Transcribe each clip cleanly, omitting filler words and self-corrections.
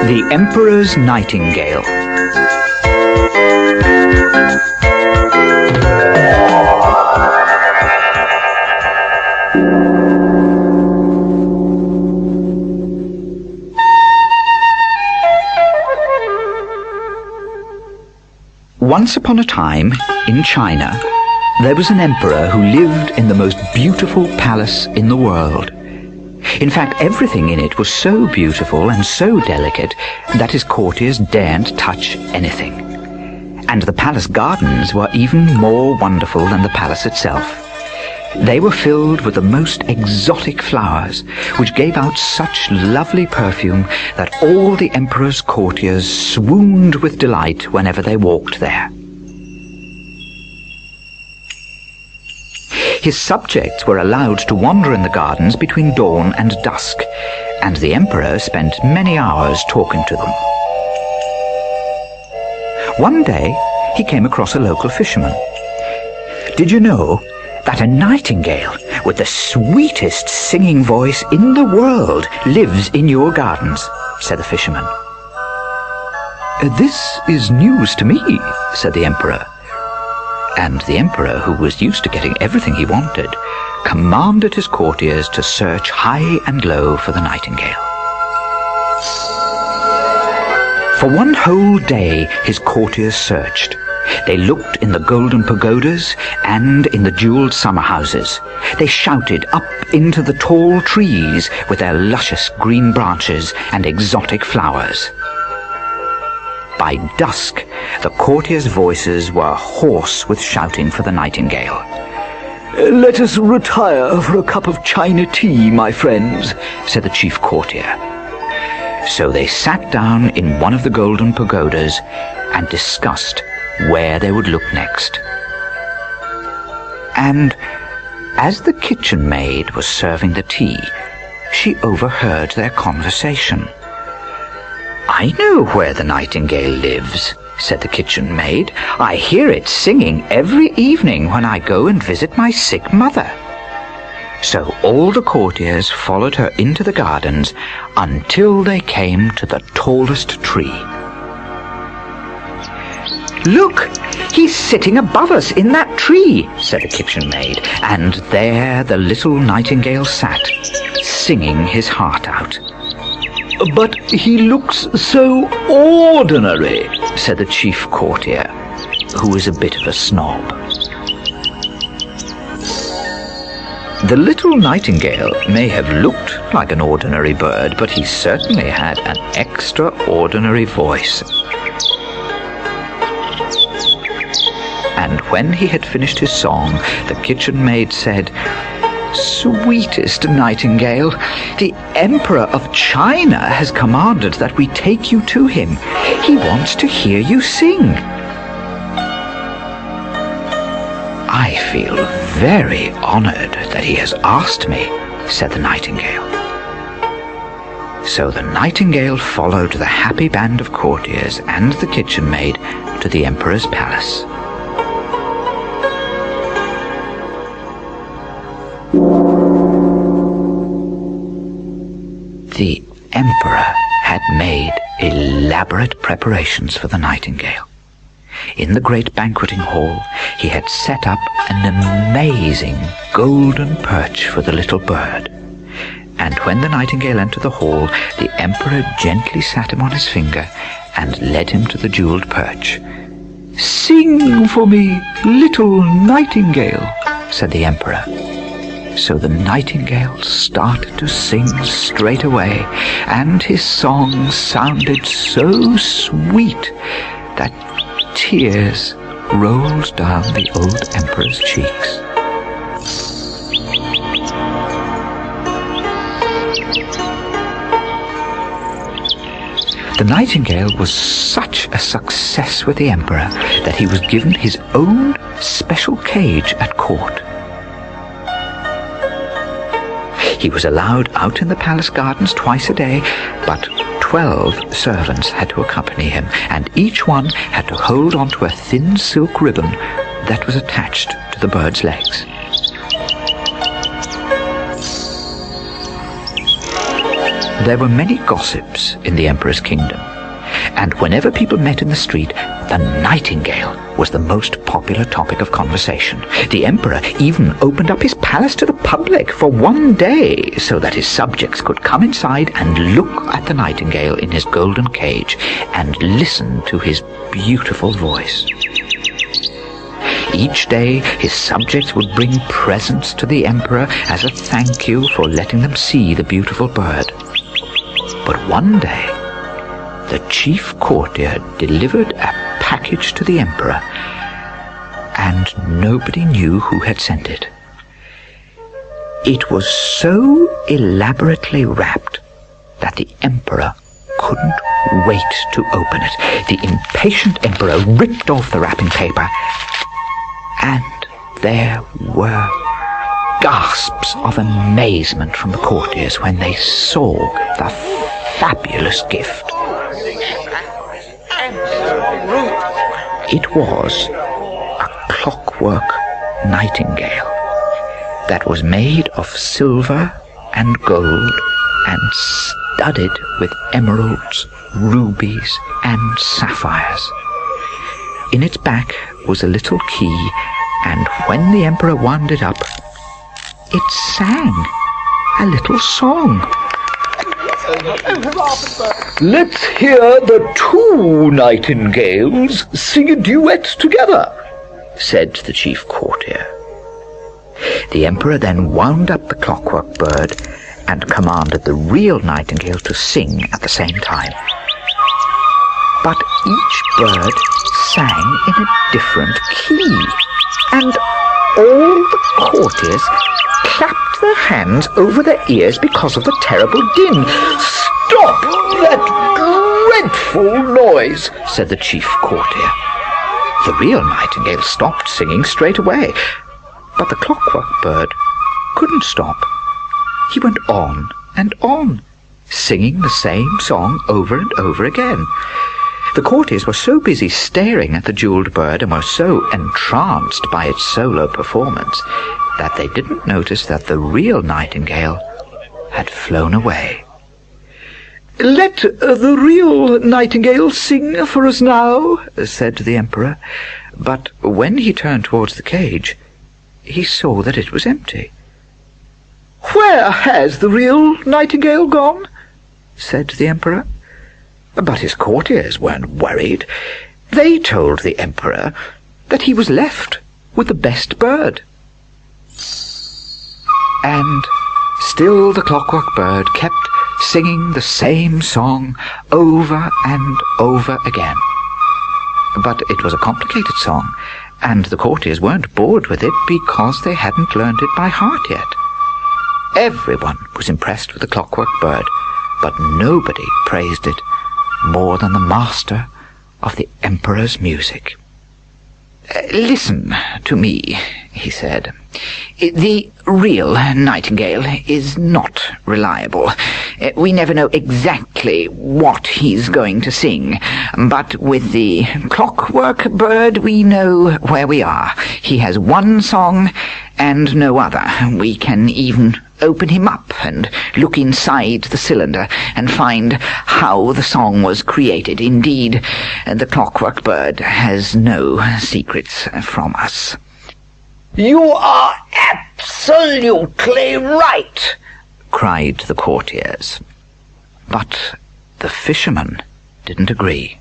The Emperors Nightingale. Once upon a time, in China, there was an emperor who lived in the most beautiful palace in the world. In fact, everything in it was so beautiful and so delicate that his courtiers daren't touch anything. And the palace gardens were even more wonderful than the palace itself. They were filled with the most exotic flowers, which gave out such lovely perfume that all the emperor's courtiers swooned with delight whenever they walked there. His subjects were allowed to wander in the gardens between dawn and dusk, and the emperor spent many hours talking to them. One day, he came across a local fisherman. "Did you know that a nightingale with the sweetest singing voice in the world lives in your gardens?" said the fisherman. "This is news to me," said the emperor. And the emperor, who was used to getting everything he wanted, commanded his courtiers to search high and low for the nightingale. For one whole day his courtiers searched. They looked in the golden pagodas and in the jeweled summer houses. They shouted up into the tall trees with their luscious green branches and exotic flowers. By dusk, the courtiers' voices were hoarse with shouting for the nightingale. "Let us retire for a cup of China tea, my friends," said the chief courtier. So they sat down in one of the golden pagodas and discussed where they would look next. And as the kitchen maid was serving the tea, she overheard their conversation. "I know where the nightingale lives," said the kitchen maid. "I hear it singing every evening when I go and visit my sick mother." So all the courtiers followed her into the gardens until they came to the tallest tree. "Look, he's sitting above us in that tree," said the kitchen maid, and there the little nightingale sat, singing his heart out. "But he looks so ordinary," said the chief courtier, who was a bit of a snob. The little nightingale may have looked like an ordinary bird, but he certainly had an extraordinary voice. And when he had finished his song, the kitchen maid said, "Sweetest nightingale, the Emperor of China has commanded that we take you to him. He wants to hear you sing." "I feel very honored that he has asked me," said the nightingale. So the nightingale followed the happy band of courtiers and the kitchen maid to the emperor's palace. The emperor had made elaborate preparations for the nightingale. In the great banqueting hall, he had set up an amazing golden perch for the little bird. And when the nightingale entered the hall, the emperor gently sat him on his finger and led him to the jeweled perch. "Sing for me, little nightingale," said the emperor. So the nightingale started to sing straight away, and his song sounded so sweet that tears rolled down the old emperor's cheeks. The nightingale was such a success with the emperor that he was given his own special cage at court. He was allowed out in the palace gardens twice a day, but 12 servants had to accompany him, and each one had to hold onto a thin silk ribbon that was attached to the bird's legs. There were many gossips in the Emperor's kingdom, and whenever people met in the street, the nightingale was the most popular topic of conversation. The Emperor even opened up his palace to the public for one day so that his subjects could come inside and look at the nightingale in his golden cage and listen to his beautiful voice. Each day his subjects would bring presents to the Emperor as a thank you for letting them see the beautiful bird. But one day, the chief courtier delivered a package to the Emperor, and nobody knew who had sent it. It was so elaborately wrapped that the Emperor couldn't wait to open it. The impatient Emperor ripped off the wrapping paper, and there were gasps of amazement from the courtiers when they saw the fabulous gift. It was a clockwork nightingale that was made of silver and gold and studded with emeralds, rubies and sapphires. In its back was a little key, and when the Emperor wound it up, it sang a little song. "Let's hear the two nightingales sing a duet together," said the chief courtier. The Emperor then wound up the clockwork bird and commanded the real nightingale to sing at the same time. But each bird sang in a different key, and all the courtiers clapped their hands over their ears because of the terrible din. "Stop that dreadful noise," said the chief courtier. The real nightingale stopped singing straight away, but the clockwork bird couldn't stop. He went on and on, singing the same song over and over again. The courtiers were so busy staring at the jewelled bird and were so entranced by its solo performance that they didn't notice that the real nightingale had flown away. "Let the real nightingale sing for us now," said the Emperor. But when he turned towards the cage, he saw that it was empty. "Where has the real nightingale gone?" said the Emperor. But his courtiers weren't worried. They told the Emperor that he was left with the best bird. And still the clockwork bird kept singing the same song over and over again. But it was a complicated song, and the courtiers weren't bored with it because they hadn't learned it by heart yet. Everyone was impressed with the clockwork bird, but nobody praised it more than the master of the Emperor's music. "Listen to me," he said. "The real nightingale is not reliable. We never know exactly what he's going to sing, but with the clockwork bird we know where we are. He has one song and no other. We can even open him up and look inside the cylinder and find how the song was created. Indeed, the clockwork bird has no secrets from us." "You are absolutely right," cried the courtiers. But the fisherman didn't agree.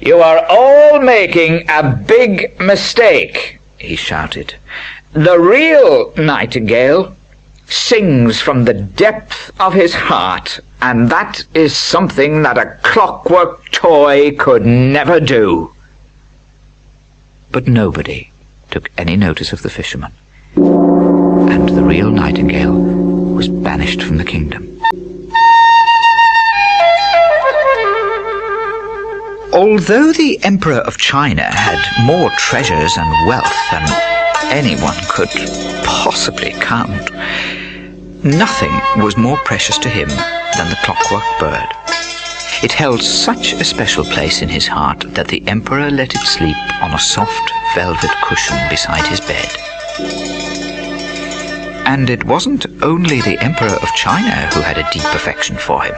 "You are all making a big mistake," he shouted. "The real nightingale sings from the depth of his heart, and that is something that a clockwork toy could never do." But nobody took any notice of the fisherman, and the real nightingale was banished from the kingdom. Although the Emperor of China had more treasures and wealth than anyone could possibly count, nothing was more precious to him than the clockwork bird. It held such a special place in his heart that the Emperor let it sleep on a soft velvet cushion beside his bed. And it wasn't only the Emperor of China who had a deep affection for him.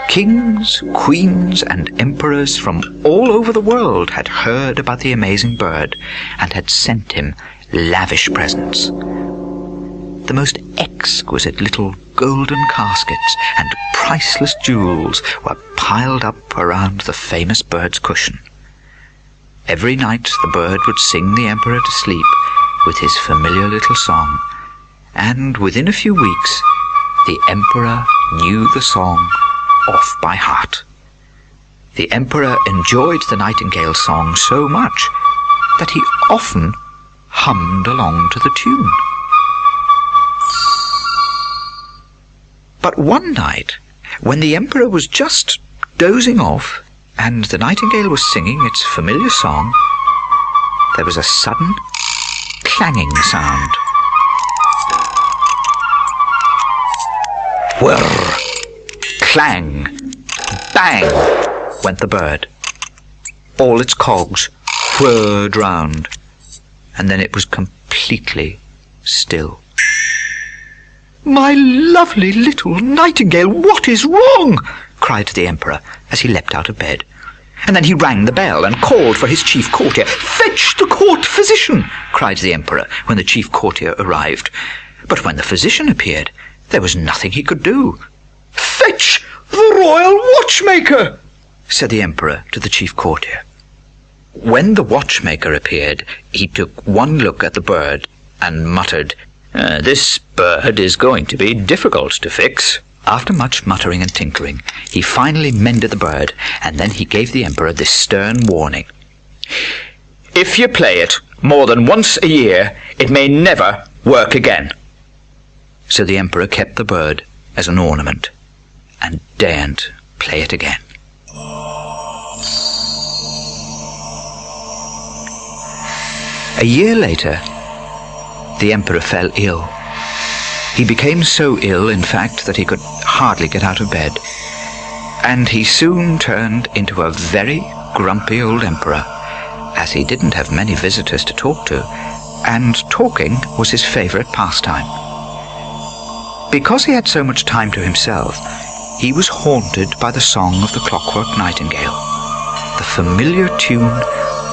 Kings, queens, and emperors from all over the world had heard about the amazing bird and had sent him lavish presents. The most exquisite little golden caskets and priceless jewels were piled up around the famous bird's cushion. Every night the bird would sing the emperor to sleep with his familiar little song, and within a few weeks the emperor knew the song off by heart. The emperor enjoyed the nightingale song so much that he often hummed along to the tune. But one night, when the emperor was just dozing off and the nightingale was singing its familiar song, there was a sudden clanging sound. Whirr! Clang! Bang! Went the bird. All its cogs whirred round, and then it was completely still. "My lovely little nightingale, what is wrong?" cried the emperor as he leapt out of bed. And then he rang the bell and called for his chief courtier. "Fetch the court physician!" cried the emperor when the chief courtier arrived. But when the physician appeared, there was nothing he could do. "Fetch the royal watchmaker!" said the emperor to the chief courtier. When the watchmaker appeared, he took one look at the bird and muttered, "This bird is going to be difficult to fix." After much muttering and tinkering, he finally mended the bird, and then he gave the emperor this stern warning. "If you play it more than once a year, it may never work again." So the emperor kept the bird as an ornament and daren't play it again. A year later, the emperor fell ill. He became so ill, in fact, that he could hardly get out of bed, and he soon turned into a very grumpy old emperor, as he didn't have many visitors to talk to, and talking was his favorite pastime. Because he had so much time to himself, he was haunted by the song of the clockwork nightingale. The familiar tune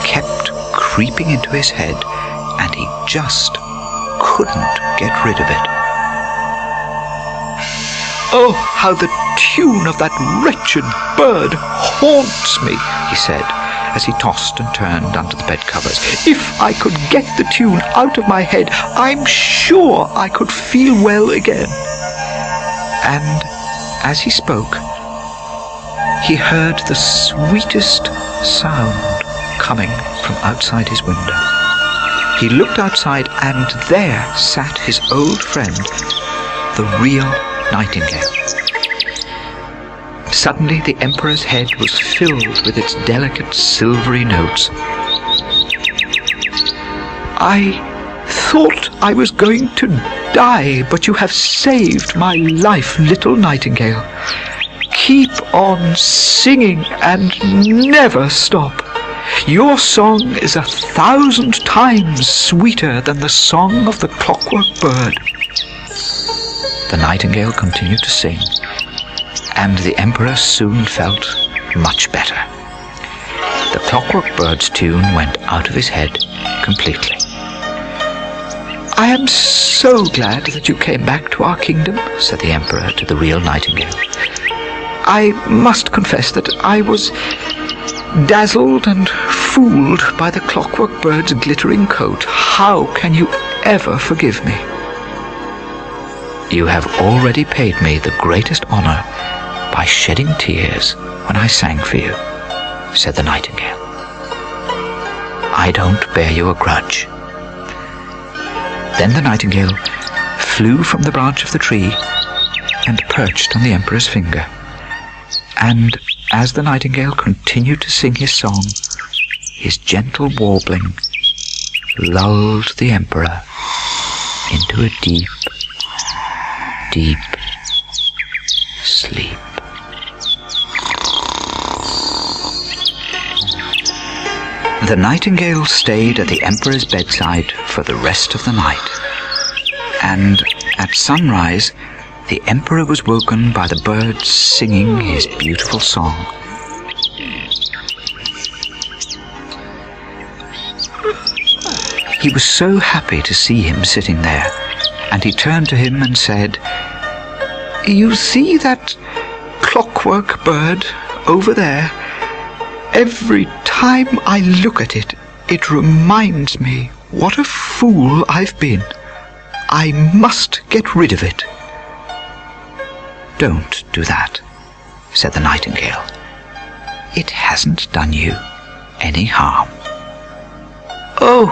kept creeping into his head, and he just couldn't get rid of it. "Oh, how the tune of that wretched bird haunts me," he said, as he tossed and turned under the bed covers. "If I could get the tune out of my head, I'm sure I could feel well again." And as he spoke, he heard the sweetest sound coming from outside his window. He looked outside, and there sat his old friend, the real Nightingale. Suddenly the emperor's head was filled with its delicate silvery notes. "I thought I was going to die, but you have saved my life, little nightingale. Keep on singing and never stop. Your song is 1,000 times sweeter than the song of the clockwork bird." The nightingale continued to sing, and the emperor soon felt much better. The clockwork bird's tune went out of his head completely. "I am so glad that you came back to our kingdom," said the emperor to the real nightingale. "I must confess that I was dazzled and fooled by the clockwork bird's glittering coat. How can you ever forgive me?" "You have already paid me the greatest honor by shedding tears when I sang for you," said the nightingale. "I don't bear you a grudge." Then the nightingale flew from the branch of the tree and perched on the emperor's finger. And as the nightingale continued to sing his song, his gentle warbling lulled the emperor into a deep, deep sleep. The nightingale stayed at the emperor's bedside for the rest of the night, and At sunrise, the emperor was woken by the bird singing his beautiful song. He was so happy to see him sitting there, and he turned to him and said, "You see that clockwork bird over there? Every time I look at it, it reminds me what a fool I've been. I must get rid of it." "Don't do that," said the nightingale. "It hasn't done you any harm." "Oh,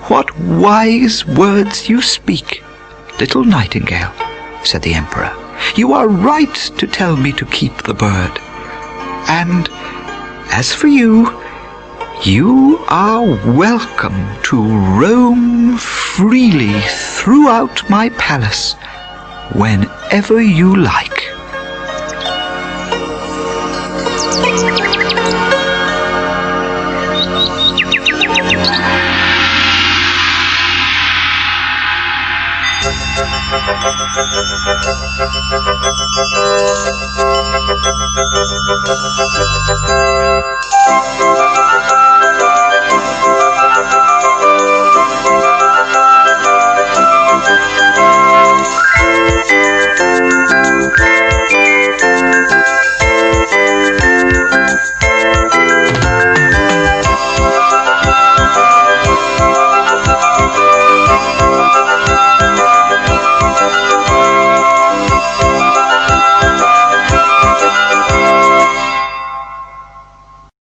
what wise words you speak, little nightingale," said the emperor. "You are right to tell me to keep the bird. And as for you, you are welcome to roam freely throughout my palace whenever you like."